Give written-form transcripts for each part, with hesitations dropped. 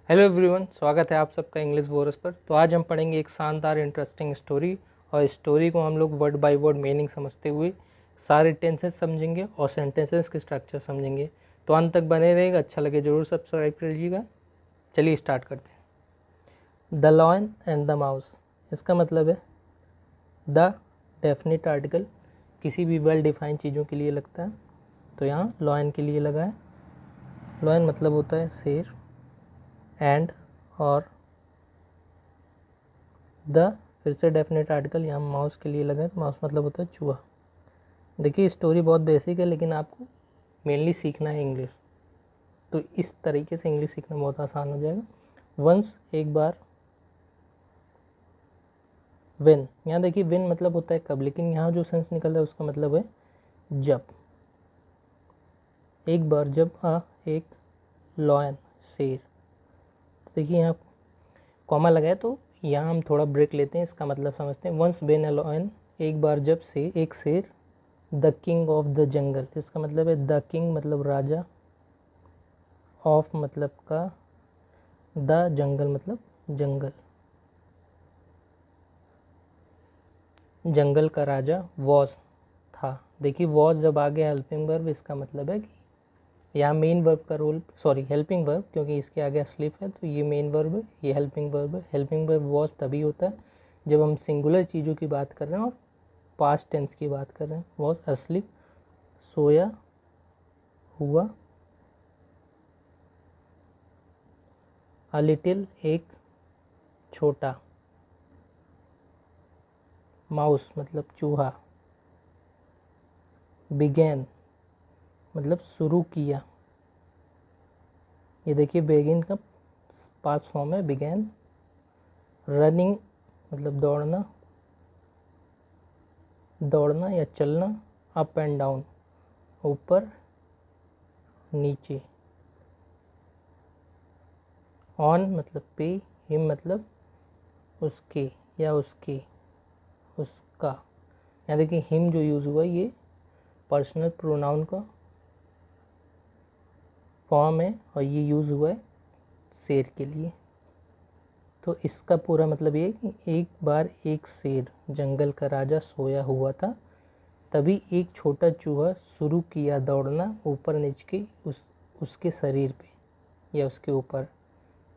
Hello everyone, स्वागत है आप सबका इंग्लिश वोरस पर। तो आज हम पढ़ेंगे एक शानदार इंटरेस्टिंग स्टोरी, और इस स्टोरी को हम लोग वर्ड बाय वर्ड मीनिंग समझते हुए सारे टेंसेस समझेंगे और सेंटेंसेस के स्ट्रक्चर समझेंगे। तो अंत तक बने रहेगा, अच्छा लगे ज़रूर सब्सक्राइब कर लीजिएगा। चलिए स्टार्ट करते हैं। The lion and the mouse, इसका मतलब है द डेफिनेट आर्टिकल किसी भी वेल डिफाइंड चीज़ों के लिए लगता है, तो यहाँ लॉयन के लिए लगा है। लॉयन मतलब होता है शेर, एंड और द फिर से डेफिनेट आर्टिकल यहाँ माउस के लिए लगा है, तो माउस मतलब होता है चूहा। देखिए स्टोरी बहुत बेसिक है, लेकिन आपको मेनली सीखना है इंग्लिश, तो इस तरीके से इंग्लिश सीखना बहुत आसान हो जाएगा। वंस एक बार, व्हेन, यहाँ देखिए व्हेन मतलब होता है कब, लेकिन यहाँ जो सेंस निकल रहा है उसका मतलब है जब। एक बार जब एक लॉयन शेर, तो देखिए यहाँ कॉमा लगा है, तो यहाँ हम थोड़ा ब्रेक लेते हैं, इसका मतलब समझते हैं। वंस व्हेन अ लॉयन, एक बार जब से एक शेर, the king of the jungle, इसका मतलब है द किंग मतलब राजा, ऑफ मतलब का, द जंगल मतलब जंगल, जंगल का राजा, वॉज था। देखिए वॉज जब आ गया हेल्पिंग वर्ब, इसका मतलब है कि यहाँ मेन वर्ब का रोल, सॉरी हेल्पिंग वर्ब, क्योंकि इसके आगे स्लिप है, तो ये मेन वर्ब है, ये हेल्पिंग वर्ब है। हेल्पिंग वर्ब वॉज तभी होता है जब हम सिंगुलर चीज़ों की बात कर रहे हैं और पास्ट टेंस की बात कर रहे हैं। वॉज अस्लीप, सोया हुआ, अ लिटिल एक छोटा, माउस मतलब चूहा, बिगेन मतलब शुरू किया। ये देखिए बेगिन का पास्ट फॉर्म है बिगेन। रनिंग मतलब दौड़ना, दौड़ना या चलना। अप एंड डाउन, ऊपर नीचे। ऑन मतलब पे, हिम मतलब उसके या उसके, उसका। यहाँ देखिए हिम जो यूज़ हुआ ये पर्सनल प्रोनाउन का फॉर्म है, और ये यूज़ हुआ है शेर के लिए। तो इसका पूरा मतलब ये है कि एक बार एक शेर, जंगल का राजा, सोया हुआ था, तभी एक छोटा चूहा शुरू किया दौड़ना ऊपर नीचे उसके शरीर पे या उसके ऊपर।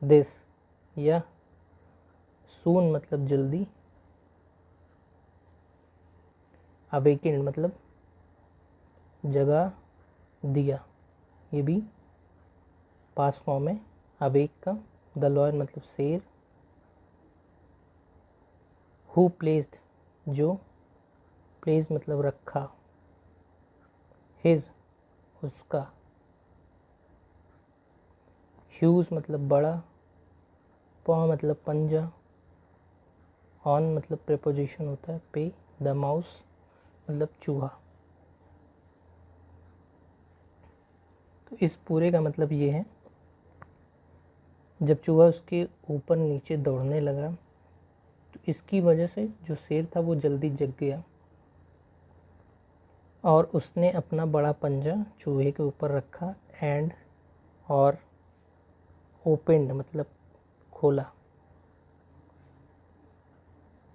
दिस या सून मतलब जल्दी। अवेकेंड मतलब जगा दिया, ये भी पास्ट फॉर्म है अवेक का। द लॉयन मतलब शेर। हु प्लेस्ड जो, प्लेस मतलब रखा। हिज उसका। ह्यूज मतलब बड़ा। पॉ मतलब पंजा। ऑन मतलब प्रेपोजिशन होता है पे। द माउस मतलब चूहा। तो इस पूरे का मतलब ये है, जब चूहा उसके ऊपर नीचे दौड़ने लगा, तो इसकी वजह से जो शेर था वो जल्दी जग गया, और उसने अपना बड़ा पंजा चूहे के ऊपर रखा। एंड और ओपेंड मतलब खोला,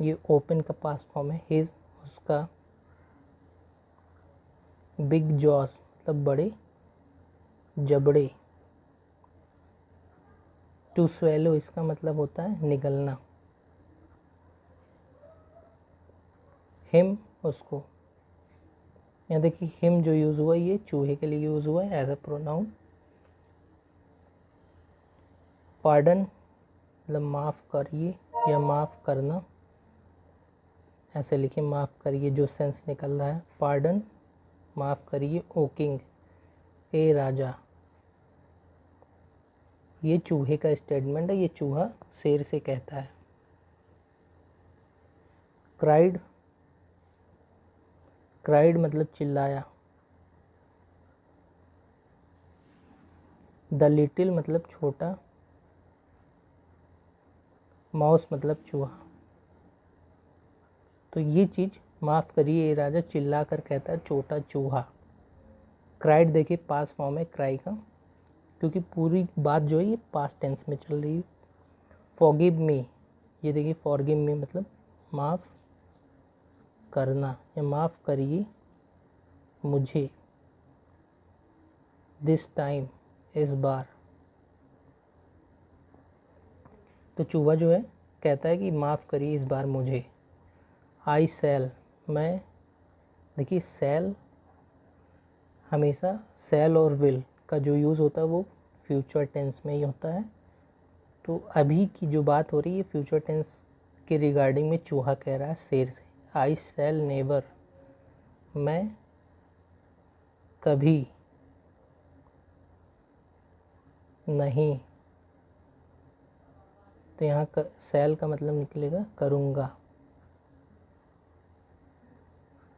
ये ओपन का पास्ट फॉर्म है। हिज उसका। बिग जॉस मतलब बड़े जबड़े। टू स्वेलो इसका मतलब होता है निगलना। हिम उसको। यहाँ देखिए हिम जो यूज़ हुआ ये चूहे के लिए यूज़ हुआ है एज अ प्रोनाउन। पार्डन मतलब माफ़ करिए या माफ़ करना, ऐसे लिखिए माफ़ करिए, जो सेंस निकल रहा है पार्डन माफ़ करिए। ओ किंग ए राजा, ये चूहे का स्टेटमेंट है, ये चूहा शेर से कहता है। क्राइड, क्राइड मतलब चिल्लाया। द लिटिल मतलब छोटा। माउस मतलब चूहा। तो ये चीज़ माफ़ करिए ये राजा चिल्ला कर कहता है, छोटा चूहा। क्राइड देखिए पास फॉर्म है क्राई का। क्योंकि पूरी बात जो है ये पास्ट टेंस में चल रही है। फॉरगिव मी, ये देखिए फॉरगिव मी मतलब माफ़ करना या माफ़ करिए मुझे, दिस टाइम इस बार। तो चूहा जो है कहता है कि माफ़ करिए इस बार मुझे। आई सेल, मैं, देखिए सेल हमेशा सेल और विल का जो यूज़ होता है वो फ्यूचर टेंस में ही होता है। तो अभी की जो बात हो रही है फ्यूचर टेंस के रिगार्डिंग में चूहा कह रहा है शेर से, आई सेल नेवर, मैं कभी नहीं। तो यहाँ सेल का मतलब निकलेगा करूँगा।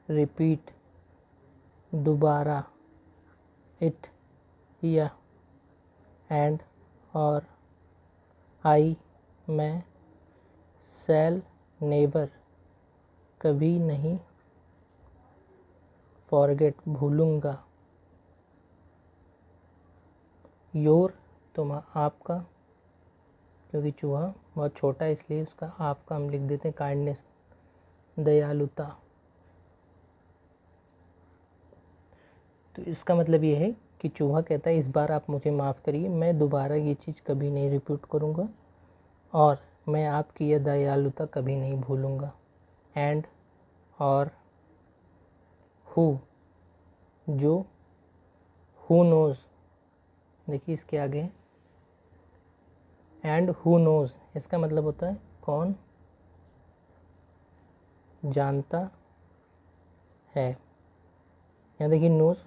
रिपीट, दोबारा, इट या एंड और आई, मैं, सेल नेवर, कभी नहीं, फॉरगेट, भूलूँगा, योर, आपका, क्योंकि चूहा बहुत छोटा है इसलिए उसका आपका हम लिख देते हैं काइंडनेस, दयालुता। तो इसका मतलब ये है कि चूहा कहता है इस बार आप मुझे माफ़ करिए, मैं दोबारा ये चीज़ कभी नहीं रिपीट करूँगा और मैं आपकी यह दयालुता कभी नहीं भूलूँगा। एंड और हु, जो, हु नोज़, देखिए इसके आगे एंड हु नोज़, इसका मतलब होता है कौन जानता है। यहाँ देखिए नोज़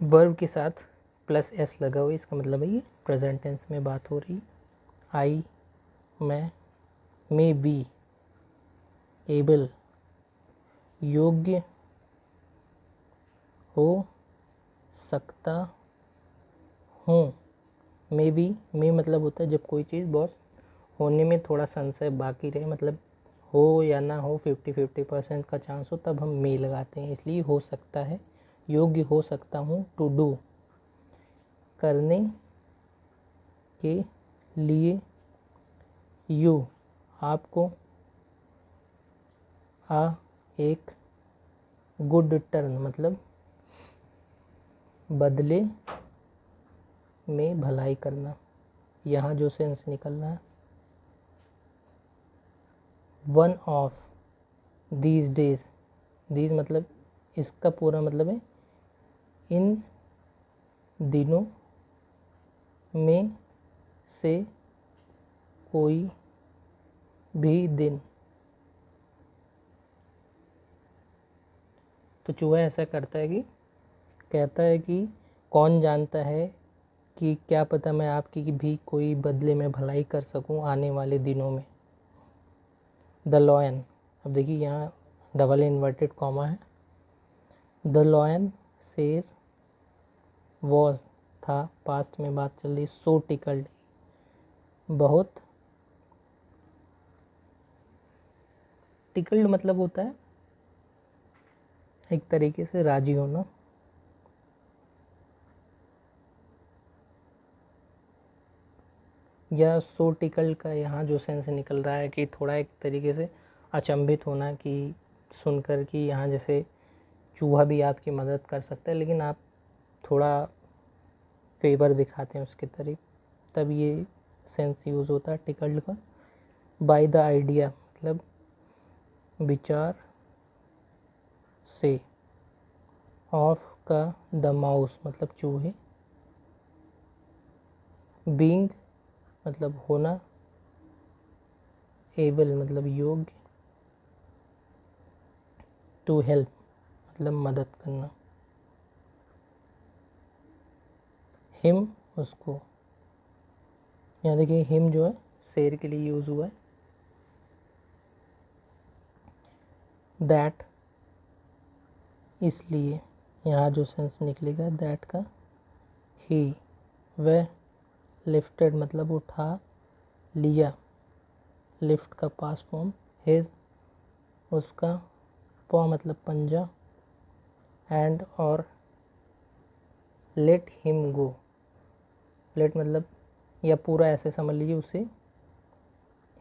वर्ब के साथ प्लस एस लगा हुआ है, इसका मतलब है ये प्रेजेंट टेंस में बात हो रही। आई, मैं, मे बी, एबल, योग्य हो सकता हूँ। मे बी, मे मतलब होता है जब कोई चीज़ बहुत होने में थोड़ा संशय बाकी रहे, मतलब हो या ना हो 50-50% का चांस हो, तब हम मे लगाते हैं, इसलिए हो सकता है। योग्य हो सकता हूँ, टू डू, करने के लिए, यू, आपको, आ, एक, गुड टर्न मतलब बदले में भलाई करना। यहाँ जो सेंस निकल रहा है, one of these days, these मतलब इसका पूरा मतलब है इन दिनों में से कोई भी दिन। तो चूहा ऐसा करता है कि कहता है कि कौन जानता है कि क्या पता मैं आपकी भी कोई बदले में भलाई कर सकूं आने वाले दिनों में। द लॉयन, अब देखिए यहाँ डबल इन्वर्टेड कॉमा है। द लॉयन, शेर, वॉज था, पास्ट में बात चल रही, सो टिकल्ड, बहुत, टिकल्ड मतलब होता है एक तरीके से राजी होना। या सो टिकल्ड का यहाँ जो सेंस निकल रहा है कि थोड़ा एक तरीके से अचंभित होना, कि सुनकर कि यहाँ जैसे चूहा भी आपकी मदद कर सकता है लेकिन आप थोड़ा फेवर दिखाते हैं उसके तरफ, तब ये सेंस यूज़ होता है टिकल्ड का। बाय द आइडिया मतलब विचार से, ऑफ का द माउस मतलब चूहे, बीइंग मतलब होना, एबल मतलब योग्य, टू हेल्प मतलब मदद करना, हिम उसको, यहाँ देखिए हिम जो है शेर के लिए यूज़ हुआ है। दैट इसलिए, यहाँ जो सेंस निकलेगा दैट का, ही वह, लिफ्टेड मतलब उठा लिया, लिफ्ट का पास्ट फॉर्म, हिज उसका, पॉ मतलब पंजा, एंड और लेट हिम गो, लेट मतलब या पूरा ऐसे समझ लीजिए उसे,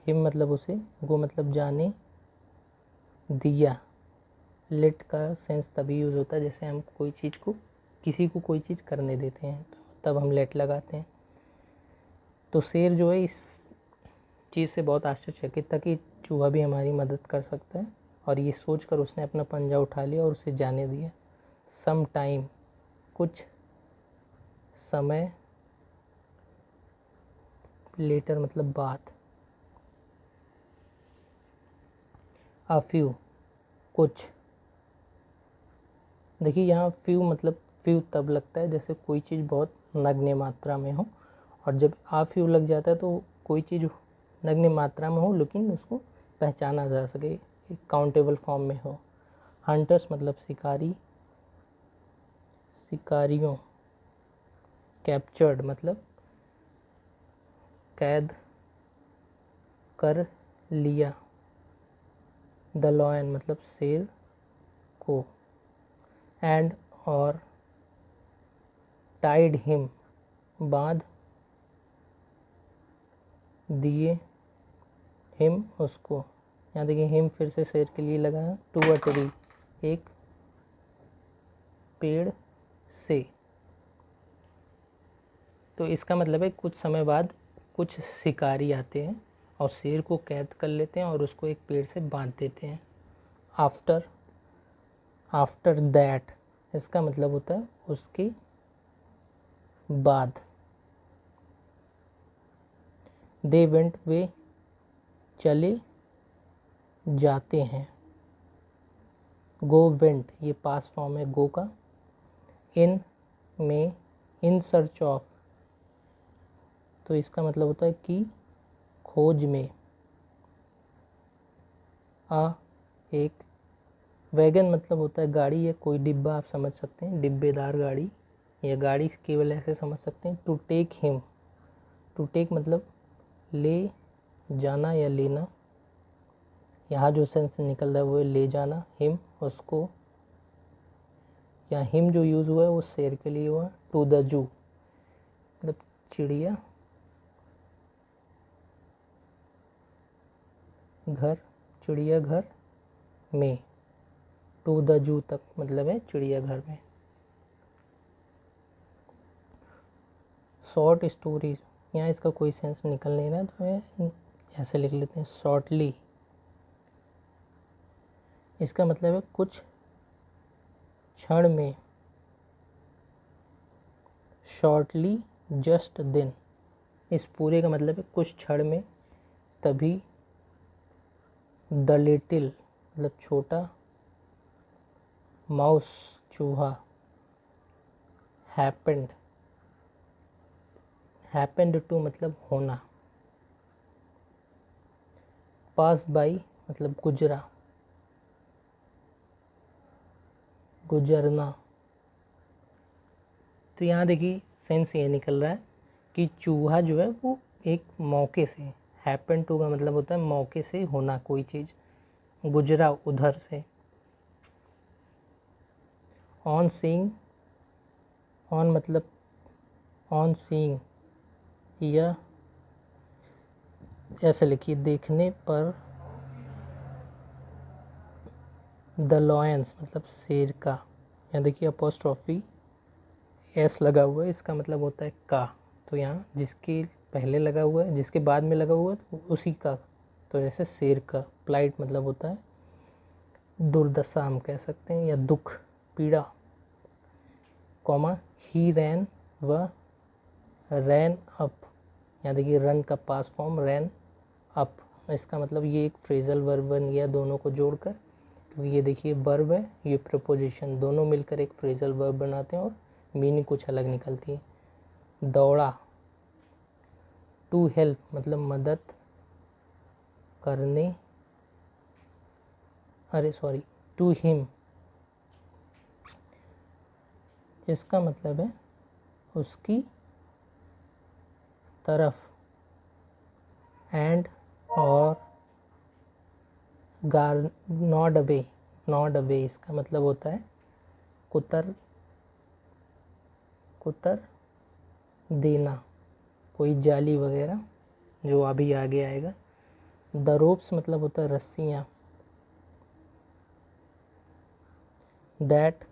हिम मतलब उसे, गो मतलब जाने दिया। लेट का सेंस तभी यूज़ होता है जैसे हम कोई चीज़ को, किसी को कोई चीज़ करने देते हैं तो तब हम लेट लगाते हैं। तो शेर जो है इस चीज़ से बहुत आश्चर्यचकित था कि चूहा भी हमारी मदद कर सकता है, और ये सोचकर उसने अपना पंजा उठा लिया और उसे जाने दिया। सम टाइम कुछ समय, लेटर मतलब बाद, अ फ्यू कुछ। देखिए यहाँ फ्यू मतलब फ्यू तब लगता है जैसे कोई चीज़ बहुत नगण्य मात्रा में हो, और जब आ फ्यू लग जाता है तो कोई चीज़ नगण्य मात्रा में हो लेकिन उसको पहचाना जा सके, काउंटेबल फॉर्म में हो। हंटर्स मतलब शिकारी, शिकारियों। कैप्चर्ड मतलब कैद कर लिया। द लॉयन मतलब शेर को। एंड और टाइड हिम बांध दिए, हिम उसको। यहाँ देखिए हिम फिर से शेर के लिए लगा है। टू अ ट्री एक पेड़ से, तो इसका मतलब है कुछ समय बाद कुछ शिकारी आते हैं और शेर को कैद कर लेते हैं और उसको एक पेड़ से बांध देते हैं। आफ्टर, आफ्टर दैट इसका मतलब होता है उसके बाद। दे वेंट वे चले जाते हैं। गो वेंट ये पास फॉर्म है गो का। इन में, इन सर्च ऑफ, तो इसका मतलब होता है कि खोज में। आ एक, वैगन मतलब होता है गाड़ी या कोई डिब्बा, आप समझ सकते हैं डिब्बेदार गाड़ी, या गाड़ी केवल ऐसे समझ सकते हैं। To take him, to take मतलब ले जाना या लेना, यहाँ जो सेंस निकल रहा है वो है ले जाना। हिम उसको, या हिम जो यूज़ हुआ है वो शेर के लिए हुआ। टू द जू मतलब चिड़िया घर, चिड़ियाघर में। टू द जू तक मतलब है चिड़ियाघर में। शॉर्ट स्टोरीज, यहाँ इसका कोई सेंस निकल नहीं रहा तो मैं ऐसे लिख लेते हैं शॉर्टली। इसका मतलब है कुछ क्षण में। शॉर्टली जस्ट देन, इस पूरे का मतलब है कुछ क्षण में, तभी। द लिटिल मतलब छोटा, माउस चूहा। हैपेंड, हैपेंड टू मतलब होना। पास बाई मतलब गुजरा, गुजरना। तो यहाँ देखिए सेंस ये निकल रहा है कि चूहा जो है वो एक मौके से, हैपन टू का मतलब होता है मौके से होना कोई चीज़, गुजरा उधर से। ऑन सीइंग, ऑन मतलब ऑन सीइंग, या ऐसे लिखिए देखने पर। द लॉयंस मतलब शेर का, यहाँ देखिए अपोस्ट्रॉफी एस लगा हुआ है, इसका मतलब होता है का। तो यहाँ जिसके पहले लगा हुआ है, जिसके बाद में लगा हुआ है तो उसी का, तो जैसे शेर का। प्लाइट मतलब होता है दुर्दशा हम कह सकते हैं, या दुख, पीड़ा। कॉमा ही रैन व रैन अप, यहाँ देखिए रन का पास फॉर्म रैन अप, इसका मतलब ये एक फ्रेजल वर्ब बन गया दोनों को जोड़कर। तो ये देखिए वर्ब है, ये प्रपोजिशन, दोनों मिलकर एक फ्रेजल वर्ब बनाते हैं और मीनिंग कुछ अलग निकलती है। दौड़ा। टू हेल्प मतलब मदद करने, अरे सॉरी, टू हिम, इसका मतलब है उसकी तरफ। एंड और गार, नॉड अवे, नॉड अवे इसका मतलब होता है कुतर, कुतर देना, कोई जाली वगैरह जो अभी आगे आएगा। द रोप्स मतलब होता है रस्सियाँ। दैट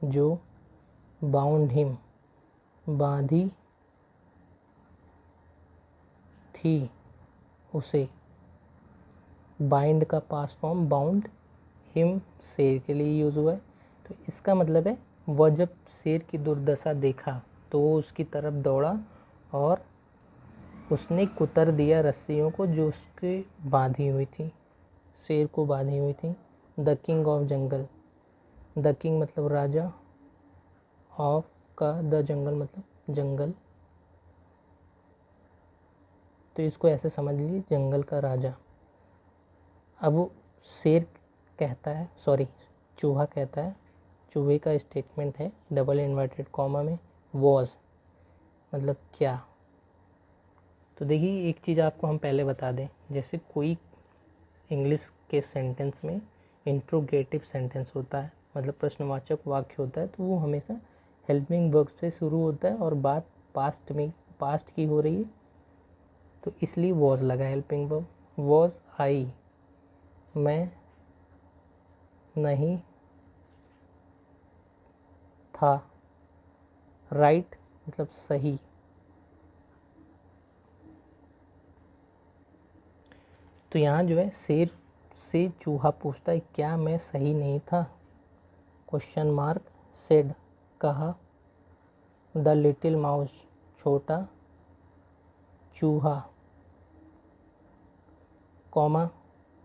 जो बाउंड हिम बांधी थी उसे। बाइंड का पास फॉर्म बाउंड, हिम शेर के लिए यूज़ हुआ है। तो इसका मतलब है वह जब शेर की दुर्दशा देखा तो वो उसकी तरफ दौड़ा और उसने कुतर दिया रस्सियों को जो उसके बांधी हुई थी, शेर को बांधी हुई थी। The king of jungle, the king मतलब राजा, ऑफ का द जंगल मतलब जंगल, तो इसको ऐसे समझ लीजिए जंगल का राजा। अब वो शेर कहता है, सॉरी चूहा कहता है, चूहे का स्टेटमेंट है डबल इन्वर्टेड कॉमा में वॉज मतलब क्या। तो देखिए एक चीज़ आपको हम पहले बता दें, जैसे कोई इंग्लिश के सेंटेंस में इंट्रोगेटिव सेंटेंस होता है, मतलब प्रश्नवाचक वाक्य होता है, तो वो हमेशा हेल्पिंग वर्ब से शुरू होता है और बात पास्ट की हो रही है, तो इसलिए वॉज लगा हेल्पिंग वर्ब। वॉज आई, मैं नहीं था। राइट मतलब सही। तो यहाँ जो है शेर से चूहा पूछता है क्या मैं सही नहीं था, क्वेश्चन मार्क। सेड कहा, द लिटिल माउस छोटा चूहा, comma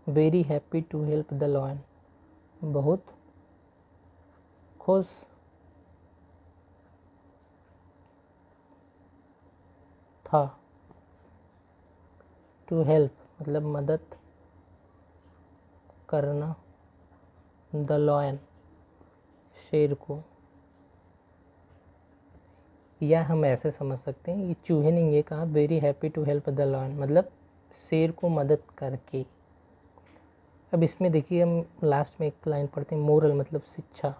very happy to help the lion बहुत खुश था। टू हेल्प मतलब मदद करना, द लॉयन शेर को। या हम ऐसे समझ सकते हैं, ये चूहे ने ये कहा very happy to help the lion मतलब शेर को मदद करके। अब इसमें देखिए हम लास्ट में एक लाइन पढ़ते हैं, मोरल मतलब शिक्षा।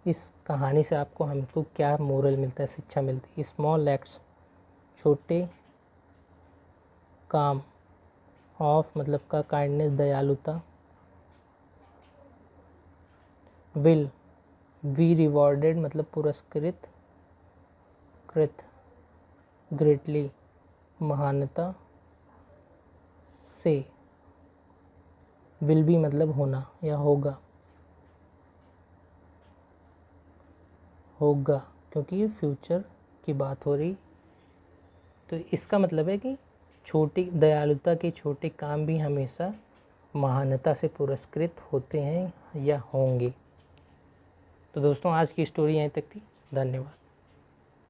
इस कहानी से हमको क्या मोरल मिलता है, शिक्षा मिलती है। स्मॉल एक्ट्स छोटे काम, ऑफ मतलब का काइंडनेस दयालुता, विल बी रिवॉर्डेड मतलब पुरस्कृत कृत, ग्रेटली महानता से, विल बी मतलब होना या होगा क्योंकि ये फ्यूचर की बात हो रही। तो इसका मतलब है कि छोटी दयालुता के छोटे काम भी हमेशा महानता से पुरस्कृत होते हैं या होंगे। तो दोस्तों आज की स्टोरी यहीं तक थी। धन्यवाद।